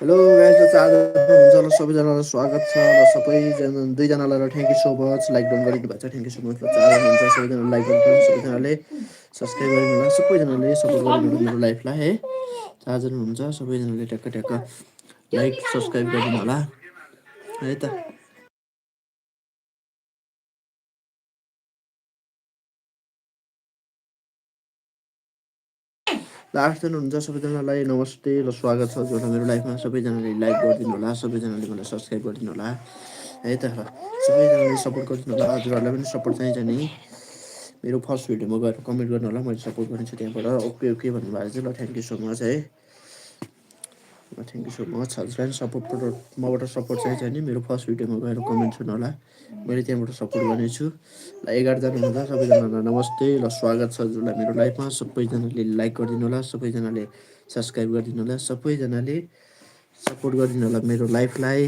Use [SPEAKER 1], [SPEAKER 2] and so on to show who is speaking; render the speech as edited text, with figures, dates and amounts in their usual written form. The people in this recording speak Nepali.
[SPEAKER 1] हेलो गाइस, त आज हुनुहुन्छ ल सबैजनालाई स्वागत छ ल सबैजना दुईजनालाई ल thank you so much like down गरिदिनु भएको छ थ्याङ्क यू सो मच ल चारजना हुन्छ सबैजनाले लाइक गरिदिनु सबैजनाले सब्सक्राइब गरिदिनु होला सबैजनाले सपोर्ट गरिदिनु होला मेरो लाइफलाई है चारजना हुन्छ सबैजनाले ट्याक्क ट्याक्क लाइक सब्सक्राइब गरिदिनु होला है त लास्ट हुनुहुन्छ सबैजनालाई नमस्ते ल स्वागत छ हजुरहरूलाई मेरो लाइफमा सबैजनाले लाइक गरिदिनु होला सबैजनाले मलाई सब्सक्राइब गरिदिनु होला है त सबैजनाले सपोर्ट गरिदिनु होला हजुरहरूलाई पनि सपोर्ट चाहिन्छ नि मेरो फर्स्ट भिडियोमा गएर कमेन्ट गर्नु होला मैले सपोर्ट गर्नेछु त्यहाँबाट ओके ओके भन्नुभएको चाहिँ ल थ्याङ्क यू सो मच है थ्याङ्क यू सो मच हजुरलाई सपोर्ट मबाट सपोर्ट चाहिन्छ नि मेरो फर्स्ट भिडियोमा गएर कमेन्ट गर्नु होला मैले त्यहाँबाट सपोर्ट गर्नेछु ल 11जना हुँदा सबैजनालाई नमस्ते ल स्वागत छ हजुरलाई मेरो लाइफमा सबैजनाले लाइक गरिदिनु होला सबैजनाले सब्सक्राइब गरिदिनु होला सबैजनाले सपोर्ट गरिदिनु होला मेरो लाइफलाई